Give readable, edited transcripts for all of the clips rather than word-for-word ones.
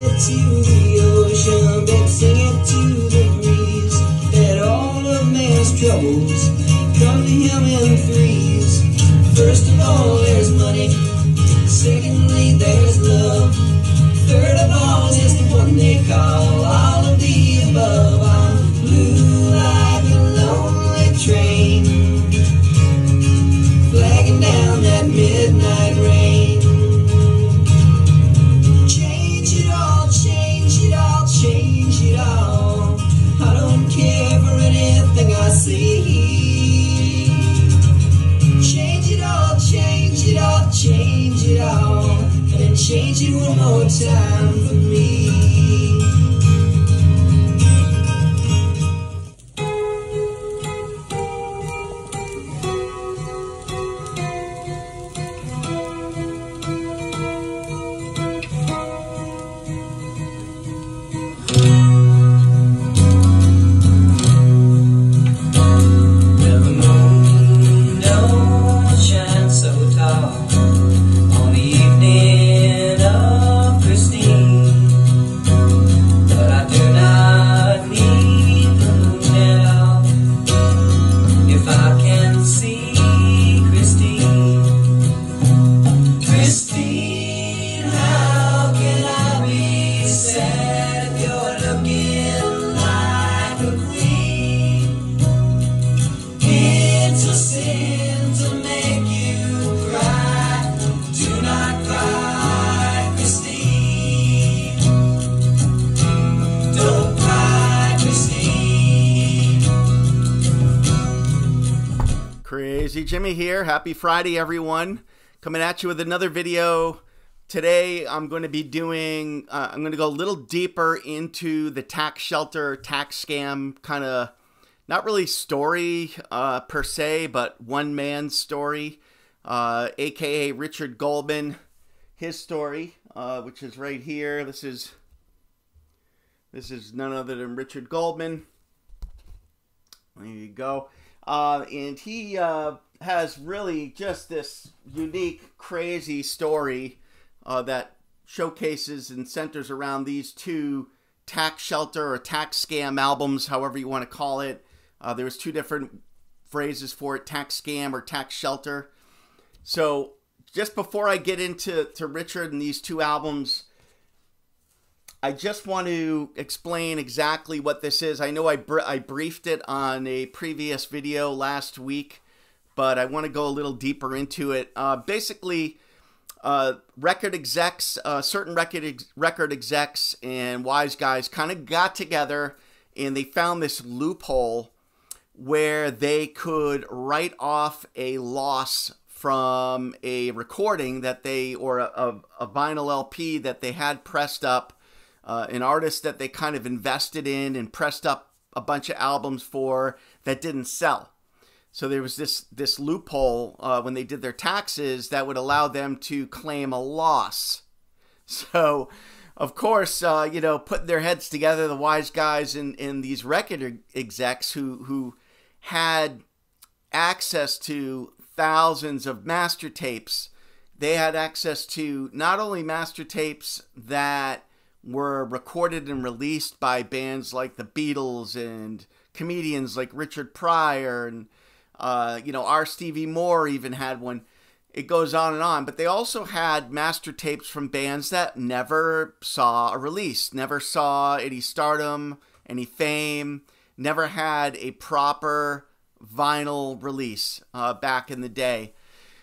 To the ocean, been singing to the breeze, that all of man's troubles come to him in threes. First of all, there's money. Secondly, there's love. Third of all is the one they call all of the above. I'm blue like a lonely train, flagging down that midnight rain. Change it all, change it all, change it all. I don't care for anything I see. Change it all, change it all, change it all, and then change it one more time for me. Crazy Jimmy here. Happy Friday, everyone. Coming at you with another video. Today, I'm going to be doing, I'm going to go a little deeper into the tax shelter, tax scam, kind of, not really story per se, but one man's story, aka Richard Goldman, his story, which is right here. This is none other than Richard Goldman. There you go. And he has really just this unique, crazy story that showcases and centers around these two tax shelter or tax scam albums, however you want to call it. There was two different phrases for it, tax scam or tax shelter. So just before I get into Richard and these two albums, I just want to explain exactly what this is. I know I briefed it on a previous video last week, but I want to go a little deeper into it. Basically, record execs, certain record execs and wise guys kind of got together and they found this loophole where they could write off a loss from a recording that they, or a vinyl LP that they had pressed up, an artist that they kind of invested in and pressed up a bunch of albums for that didn't sell. So there was this loophole when they did their taxes that would allow them to claim a loss. So, of course, you know, putting their heads together, the wise guys and these record execs who had access to thousands of master tapes. They had access to not only master tapes that were recorded and released by bands like the Beatles and comedians like Richard Pryor and, you know, R. Stevie Moore even had one. It goes on, but they also had master tapes from bands that never saw a release, never saw any stardom, any fame, never had a proper vinyl release back in the day.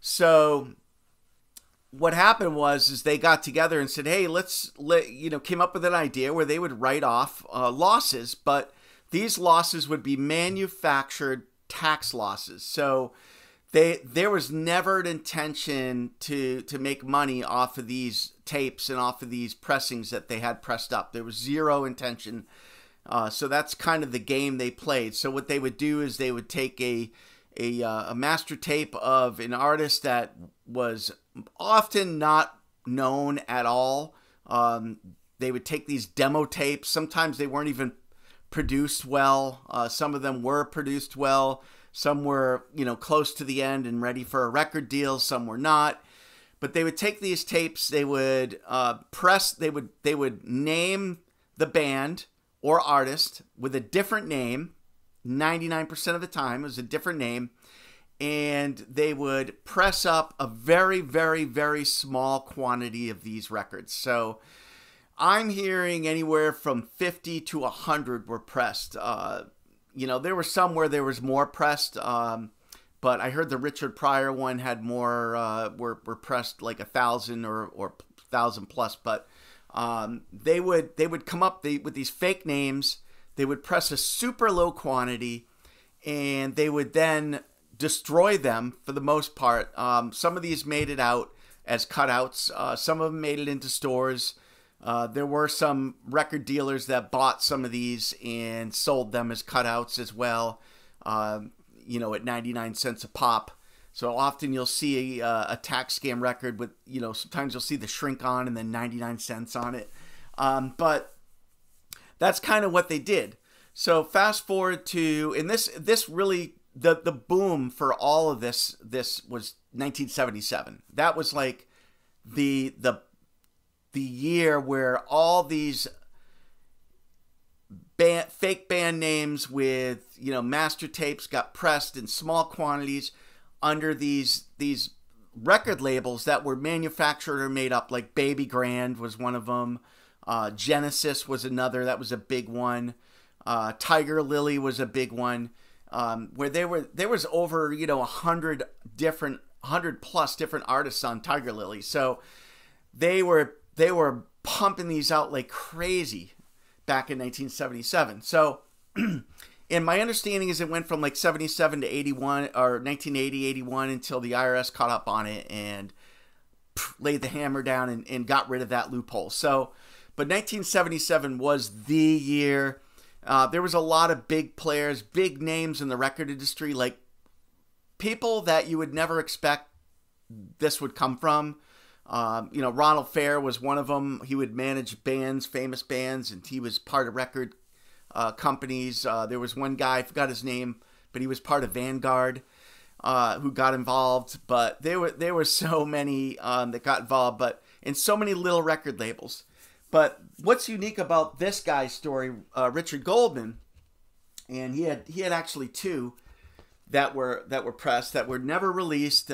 So what happened was they got together and said, hey, came up with an idea where they would write off losses, but these losses would be manufactured tax losses. So there was never an intention to make money off of these tapes and off of these pressings that they had pressed up. There was zero intention. So that's kind of the game they played. So what they would do is they would take a master tape of an artist that was often not known at all. They would take these demo tapes. Sometimes they weren't even produced well. Some of them were produced well. Some were, you know, close to the end and ready for a record deal. Some were not. But they would take these tapes, they would they would name the band or artist with a different name. 99% of the time it was a different name. And they would press up a very, very, very small quantity of these records. So I'm hearing anywhere from 50 to 100 were pressed. There were some where there was more pressed, but I heard the Richard Pryor one had more, were pressed like 1,000 or 1,000 plus. But they would come up with these fake names. They would press a super low quantity, and they would then destroy them for the most part. Some of these made it out as cutouts. Some of them made it into stores. There were some record dealers that bought some of these and sold them as cutouts as well, at 99 cents a pop. So often you'll see a tax scam record with, sometimes you'll see the shrink on and then 99 cents on it. But that's kind of what they did. So fast forward to, and this really, the boom for all of this was 1977. That was like the year where all these fake band names with master tapes got pressed in small quantities under these record labels that were manufactured or made up. Like Baby Grand was one of them. Genesis was another. That was a big one. Tiger Lily was a big one. Where there was over 100 plus different artists on Tiger Lily. So they were pumping these out like crazy back in 1977. So, and my understanding is it went from like 77 to 81 or 1980, 81 until the IRS caught up on it and laid the hammer down and got rid of that loophole. So, but 1977 was the year. There was a lot of big players, big names in the record industry, like people that you would never expect this would come from. Ronald Fair was one of them. He would manage bands, famous bands, and he was part of record companies. There was one guy, I forgot his name, but he was part of Vanguard, who got involved. But there were so many that got involved, but in so many little record labels. But what's unique about this guy's story, Richard Goldman, and he had actually two that were pressed that were never released.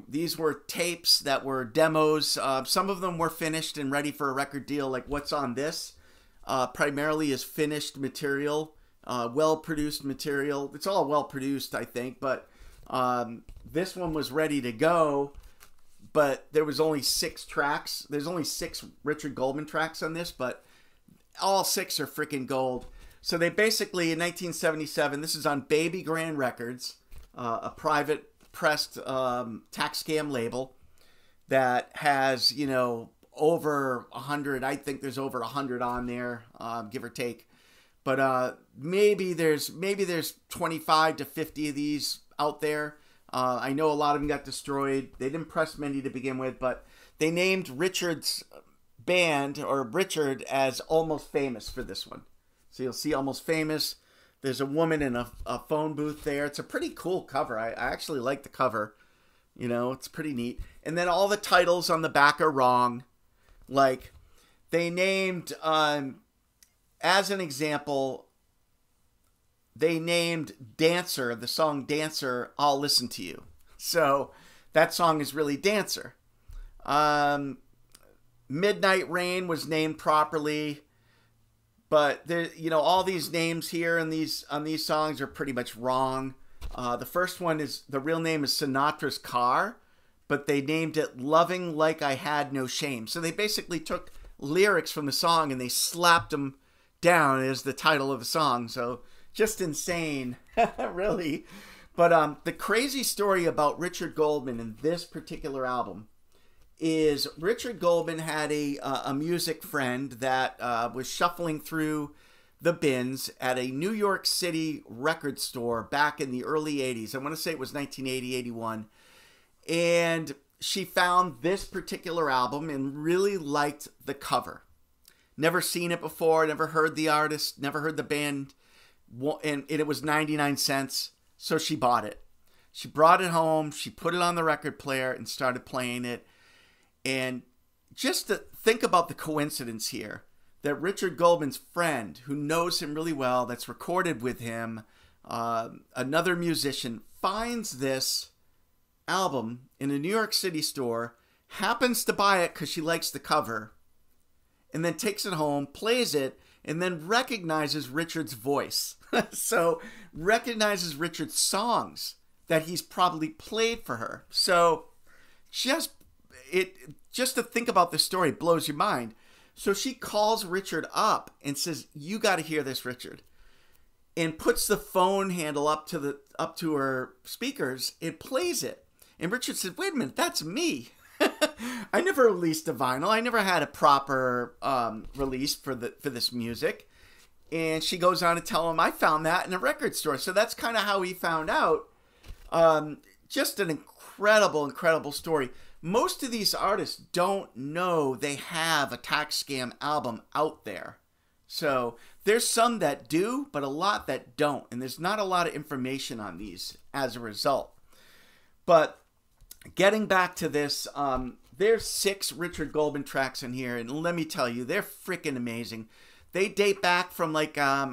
These were tapes that were demos. Some of them were finished and ready for a record deal. Like What's on This, primarily is finished material, well-produced material. It's all well-produced, I think, but this one was ready to go. But there was only 6 tracks. There's only 6 Richard Goldman tracks on this, but all 6 are freaking gold. So they basically, in 1977, this is on Baby Grand Records, a private pressed tax scam label that has, over 100. I think there's over 100 on there, give or take. But maybe there's 25 to 50 of these out there. I know a lot of them got destroyed. They didn't press many to begin with, but they named Richard's band, or Richard, as Almost Famous for this one. So you'll see Almost Famous. There's a woman in a phone booth there. It's a pretty cool cover. I actually like the cover. It's pretty neat. And then all the titles on the back are wrong. Like, they named, as an example, they named Dancer, the song Dancer, I'll Listen to You. So that song is really Dancer. Midnight Rain was named properly. But there, all these names here on these songs are pretty much wrong. The first one is, the real name is Sinatra's Car, but they named it Loving Like I Had No Shame. So they basically took lyrics from the song and they slapped them down as the title of the song. So just insane, really. But the crazy story about Richard Goldman and this particular album is Richard Goldman had a music friend that was shuffling through the bins at a New York City record store back in the early 80s. I want to say it was 1980, 81. And she found this particular album and really liked the cover. Never seen it before, never heard the artist, never heard the band. And it was 99 cents, so she bought it. She brought it home, she put it on the record player and started playing it. And just to think about the coincidence here, that Richard Goldman's friend, who knows him really well, that's recorded with him, another musician, finds this album in a New York City store, happens to buy it because she likes the cover, and then takes it home, plays it, and then recognizes Richard's voice. So recognizes Richard's songs that he's probably played for her. So just to think about this story blows your mind. So she calls Richard up and says, "You got to hear this, Richard," and puts the phone handle up to her speakers and plays it. And Richard said, "Wait a minute, that's me." I never released a vinyl. I never had a proper release for this music. And she goes on to tell him, "I found that in a record store." So that's kind of how he found out. Just an incredible story. Most of these artists don't know they have a tax scam album out there. So there's some that do, but a lot that don't. And there's not a lot of information on these as a result. But getting back to this, there's 6 Richard Goldman tracks in here, and let me tell you, they're freaking amazing. They date back from I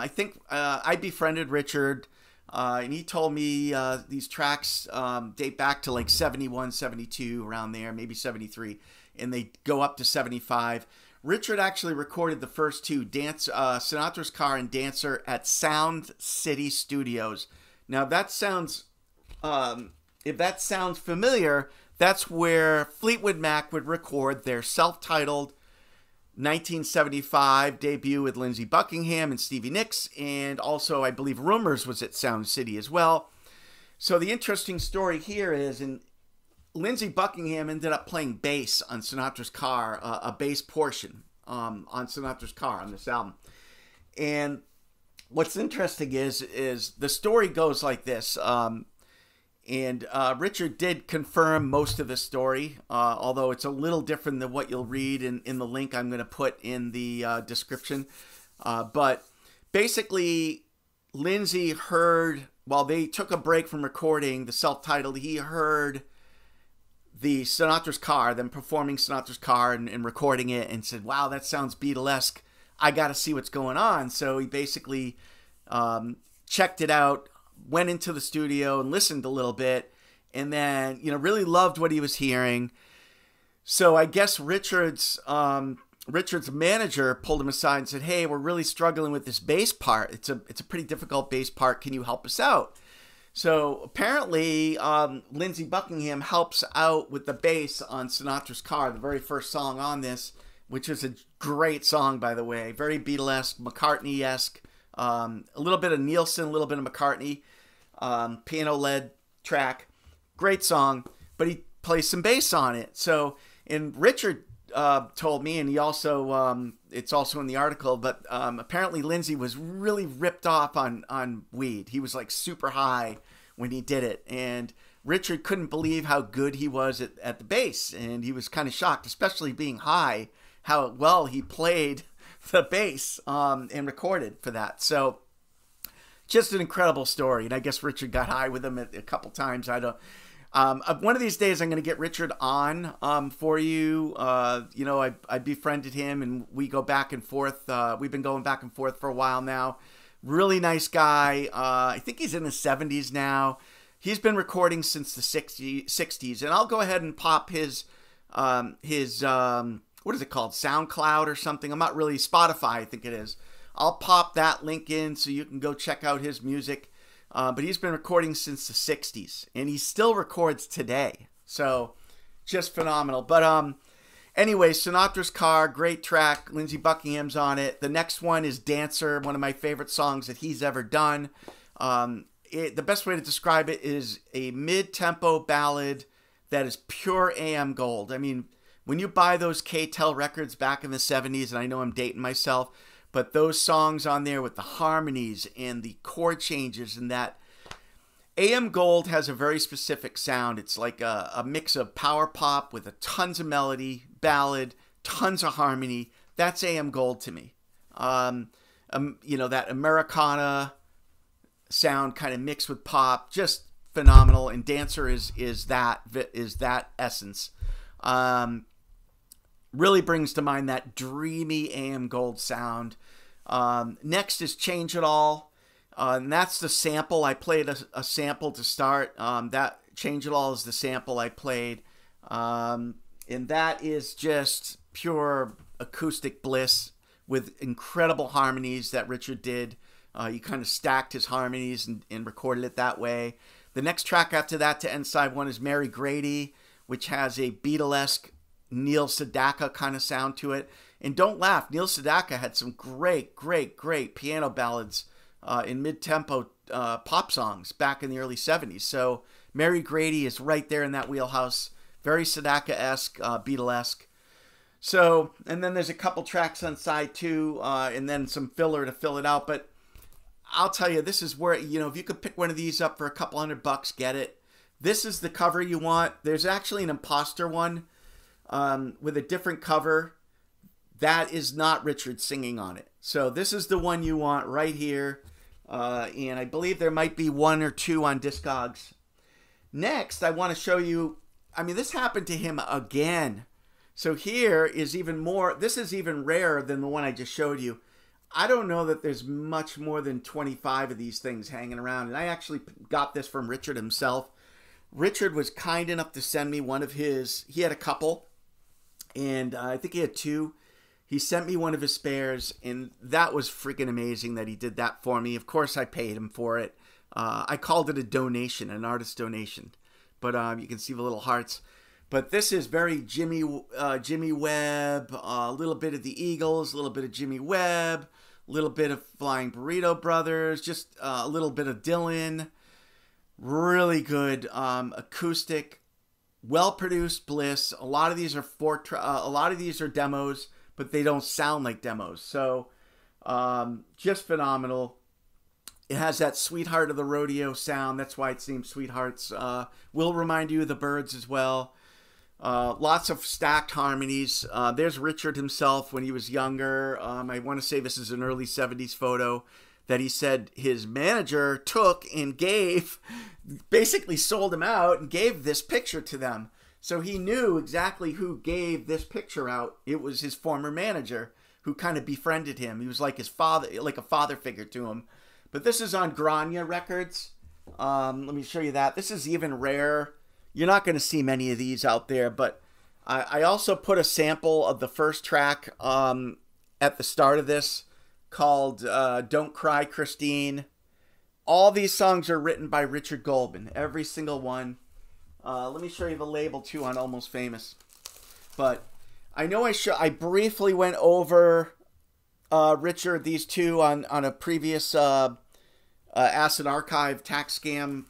think I befriended Richard, and he told me these tracks date back to 71, 72, around there, maybe 73, and they go up to 75. Richard actually recorded the first 2, Sinatra's Car and Dancer, at Sound City Studios. Now, if that sounds familiar, that's where Fleetwood Mac would record their self-titled 1975 debut with Lindsey Buckingham and Stevie Nicks, and also I believe Rumors was at Sound City as well. So the interesting story here is, Lindsey Buckingham ended up playing bass on Sinatra's Car, a bass portion on Sinatra's Car on this album. And what's interesting is the story goes like this. And Richard did confirm most of the story, although it's a little different than what you'll read in the link I'm going to put in the description. But basically, Lindsey heard, while they took a break from recording the self-titled, he heard the Sinatra's Car, them performing Sinatra's Car and recording it, and said, "Wow, that sounds Beatlesque. I got to see what's going on." So he basically checked it out, went into the studio and listened a little bit, and then, really loved what he was hearing. So I guess Richard's manager pulled him aside and said, "Hey, we're really struggling with this bass part. It's a pretty difficult bass part. Can you help us out?" So apparently, Lindsey Buckingham helps out with the bass on Sinatra's Car, the very first song on this, which is a great song, by the way. Very Beatlesque, McCartney-esque. A little bit of Nielsen, a little bit of McCartney, piano-led track. Great song, but he plays some bass on it. So, and Richard told me, and he also, it's also in the article, but apparently Lindsey was really ripped off on weed. He was super high when he did it, and Richard couldn't believe how good he was at the bass, and he was kind of shocked, especially being high, how well he played the bass and recorded for that. So just an incredible story. And I guess Richard got high with him a couple times. I don't. One of these days I'm going to get Richard on for you. I befriended him and we go back and forth. We've been going back and forth for a while now. Really nice guy. I think he's in his 70s now. He's been recording since the 60s. And I'll go ahead and pop his what is it called? SoundCloud or something? I'm not really, Spotify, I think it is. I'll pop that link in so you can go check out his music. But he's been recording since the 60s, and he still records today. So just phenomenal. But anyway, Sinatra's Car, great track. Lindsey Buckingham's on it. The next one is Dancer, one of my favorite songs that he's ever done. The best way to describe it is a mid-tempo ballad that is pure AM gold. I mean, when you buy those K-Tel records back in the 70s, and I know I'm dating myself, but those songs on there with the harmonies and the chord changes and that, AM Gold has a very specific sound. It's like a mix of power pop with tons of melody, ballad, tons of harmony. That's AM Gold to me. That Americana sound kind of mixed with pop, just phenomenal. And Dancer is that essence. Really brings to mind that dreamy AM Gold sound. Next is Change It All. And that's the sample. I played a sample to start. That Change It All is the sample I played. And that is just pure acoustic bliss with incredible harmonies that Richard did. He kind of stacked his harmonies and recorded it that way. The next track after that to end side one is Mary Grady, which has a Beatlesque Neil Sedaka kind of sound to it. And don't laugh, Neil Sedaka had some great piano ballads in mid-tempo pop songs back in the early 70s. So Mary Grady is right there in that wheelhouse. Very Sedaka-esque, Beatlesque. So, and then there's a couple tracks on side two, and then some filler to fill it out. But I'll tell you, this is where, you know, if you could pick one of these up for a couple $100, get it. This is the cover you want. There's actually an imposter one with a different cover. That is not Richard singing on it. So this is the one you want right here. And I believe there might be one or two on Discogs. Next, I want to show you, I mean, this happened to him again. So here is even more, this is even rarer than the one I just showed you. I don't know that there's much more than 25 of these things hanging around. And I actually got this from Richard himself. Richard was kind enough to send me one of his, he had a couple. And I think he had two. He sent me one of his spares, and that was freaking amazing that he did that for me. Of course, I paid him for it. I called it a donation, an artist donation. But you can see the little hearts. But this is very Jimmy Webb, a little bit of the Eagles, a little bit of Jimmy Webb, a little bit of Flying Burrito Brothers, just a little bit of Dylan. Really good acoustic, well-produced bliss. A lot of these are demos, but they don't sound like demos. So just phenomenal. It has that Sweetheart of the Rodeo sound. That's why it's named Sweethearts. Will remind you of the Byrds as well. Lots of stacked harmonies. There's Richard himself when he was younger. I want to say this is an early 70s photo that he said his manager took and gave, basically sold him out and gave this picture to them. So he knew exactly who gave this picture out. It was his former manager who kind of befriended him. He was like his father, like a father figure to him. But this is on Granya Records. Let me show you that. This is even rare. You're not going to see many of these out there, but I also put a sample of the first track at the start of this called Don't Cry, Christine. All these songs are written by Richard Goldman, every single one. Let me show you the label too on Almost Famous. But I know I briefly went over Richard, these two on a previous Acid Archive tax scam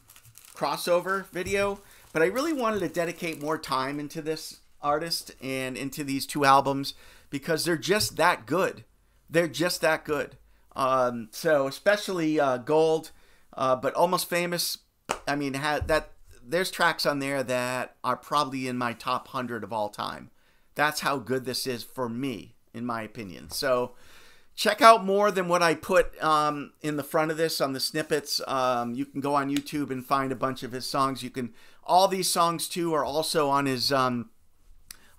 crossover video. But I really wanted to dedicate more time into this artist and into these two albums because they're just that good. They're just that good. So especially Gold, but Almost Famous, I mean, there's tracks on there that are probably in my top 100 of all time. That's how good this is for me, in my opinion. So check out more than what I put in the front of this on the snippets. You can go on YouTube and find a bunch of his songs. All these songs too are also on his in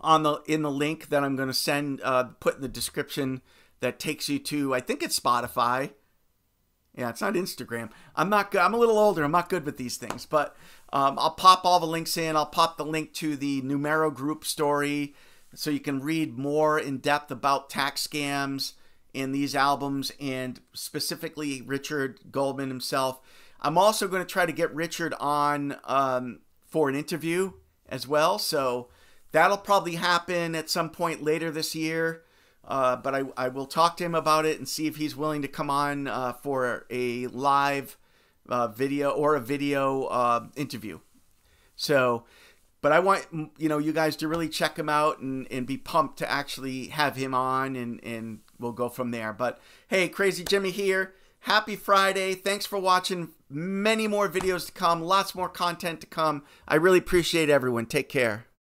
the link that I'm going to send, put in the description, that takes you to, I think it's Spotify. Yeah, it's not Instagram. I'm a little older. I'm not good with these things, but I'll pop all the links in. I'll pop the link to the Numero Group story so you can read more in depth about tax scams in these albums and specifically Richard Goldman himself. I'm also going to try to get Richard on for an interview as well. So that'll probably happen at some point later this year. But I will talk to him about it and see if he's willing to come on for a live video or a video interview. So, but I want, you guys to really check him out and be pumped to actually have him on, and we'll go from there. But hey, Crazy Jimmy here. Happy Friday. Thanks for watching. Many more videos to come. Lots more content to come. I really appreciate everyone. Take care.